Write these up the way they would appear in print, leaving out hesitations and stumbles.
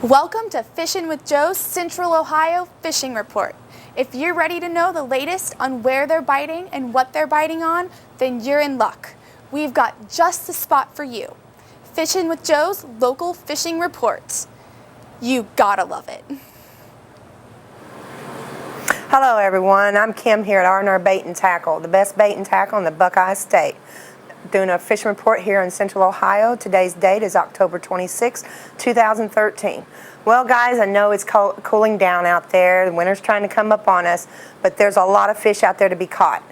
Welcome to Fishin' with Joe's Central Ohio Fishing Report. If you're ready to know the latest on where they're biting and what they're biting on, then you're in luck. We've got just the spot for you. Fishin' with Joe's local fishing reports. You gotta love it. Hello everyone, I'm Kim here at R&R Bait and Tackle, the best bait and tackle in the Buckeye State. Doing a fishing report here in Central Ohio. Today's date is October 26, 2013. Well guys, I know it's cooling down out there. The winter's trying to come up on us, but there's a lot of fish out there to be caught.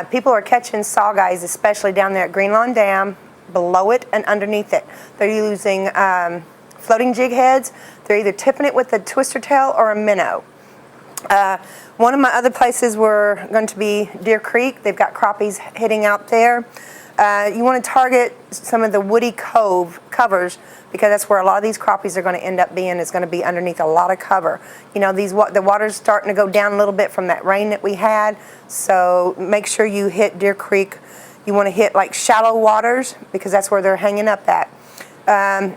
People are catching sawguys, especially down there at Greenlawn Dam, below it and underneath it. They're using floating jig heads. They're either tipping it with a twister tail or a minnow. One of my other places were going to be Deer Creek. They've got crappies hitting out there. You want to target some of the woody covers because that's where a lot of these crappies are going to end up being. It's going to be underneath a lot of cover. You know, the water's starting to go down a little bit from that rain that we had, so make sure you hit Deer Creek. You want to hit like shallow waters because that's where they're hanging up at.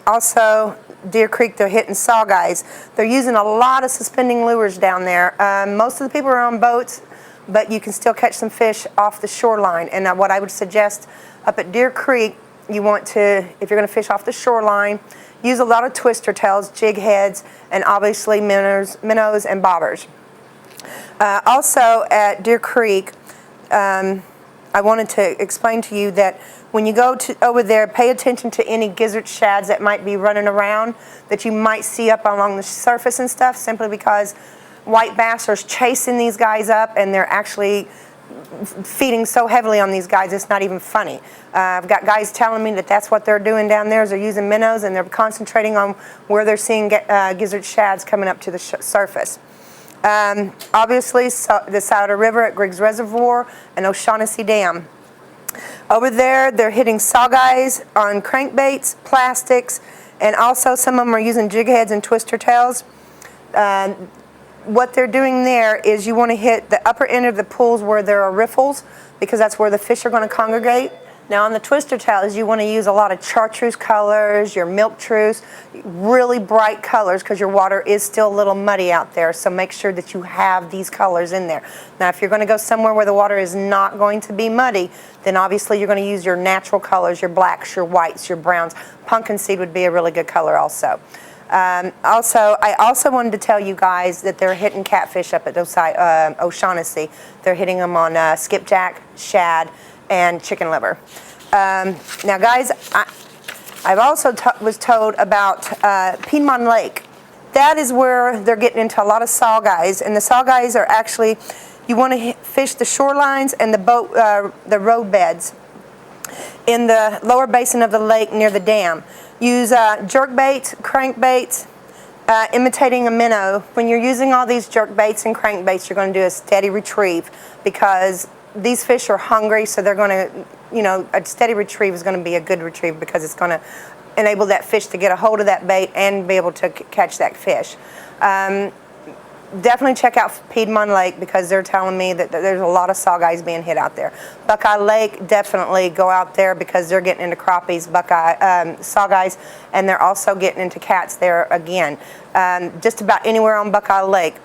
Also, Deer Creek, they're hitting sawguys. They're using a lot of suspending lures down there. Most of the people are on boats, but you can still catch some fish off the shoreline. And what I would suggest up at Deer Creek, you want to, if you're going to fish off the shoreline, use a lot of twister tails, jig heads, and obviously minnows and bobbers. Also at Deer Creek, I wanted to explain to you that when you go over there, pay attention to any gizzard shads that might be running around that you might see up along the surface and stuff, simply because white bass are chasing these guys up and they're actually feeding so heavily on these guys it's not even funny. I've got guys telling me that that's what they're doing down there, is they're using minnows and they're concentrating on where they're seeing gizzard shads coming up to the surface. Obviously, the Souder River at Griggs Reservoir and O'Shaughnessy Dam. Over there, they're hitting sawguys on crankbaits, plastics, and also some of them are using jig heads and twister tails. What they're doing there is you want to hit the upper end of the pools where there are riffles, because that's where the fish are going to congregate. Now on the twister tails, you want to use a lot of chartreuse colors, your milk truce, really bright colors, because your water is still a little muddy out there, so make sure that you have these colors in there. Now if you're going to go somewhere where the water is not going to be muddy, then obviously you're going to use your natural colors, your blacks, your whites, your browns. Pumpkin seed would be a really good color also. I also wanted to tell you guys that they're hitting catfish up at O'Shaughnessy. They're hitting them on skipjack, shad, and chicken liver. Now guys, I've also was told about Piedmont Lake. That is where they're getting into a lot of sawguys, and the sawguys are actually, you want to fish the shorelines and the road beds in the lower basin of the lake near the dam. Use jerk baits, crankbaits, imitating a minnow. When you're using all these jerk baits and crankbaits, you're going to do a steady retrieve, because these fish are hungry, so they're going to, you know, a steady retrieve is going to be a good retrieve because it's going to enable that fish to get a hold of that bait and be able to catch that fish. Definitely check out Piedmont Lake, because they're telling me that there's a lot of sawguys being hit out there. Buckeye Lake, definitely go out there because they're getting into crappies, sawguys, and they're also getting into cats there again. Just about anywhere on Buckeye Lake.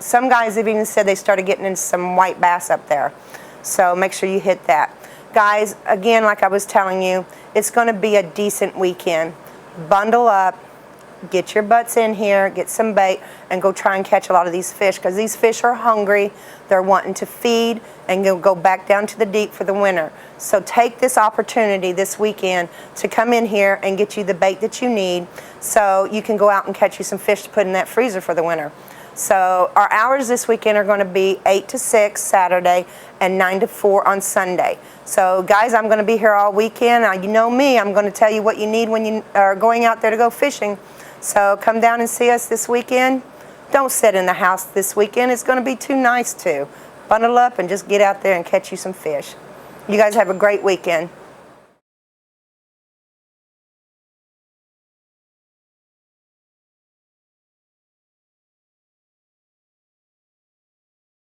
Some guys have even said they started getting into some white bass up there. So make sure you hit that. Guys, again, like I was telling you, it's going to be a decent weekend. Bundle up. Get your butts in here, get some bait, and go try and catch a lot of these fish, because these fish are hungry. They're wanting to feed and go back down to the deep for the winter. So take this opportunity this weekend to come in here and get you the bait that you need, so you can go out and catch you some fish to put in that freezer for the winter. So our hours this weekend are going to be 8 to 6 Saturday and 9 to 4 on Sunday. So guys, I'm going to be here all weekend. Now, you know me, I'm going to tell you what you need when you are going out there to go fishing. So come down and see us this weekend. Don't sit in the house this weekend. It's going to be too nice to. Bundle up and just get out there and catch you some fish. You guys have a great weekend.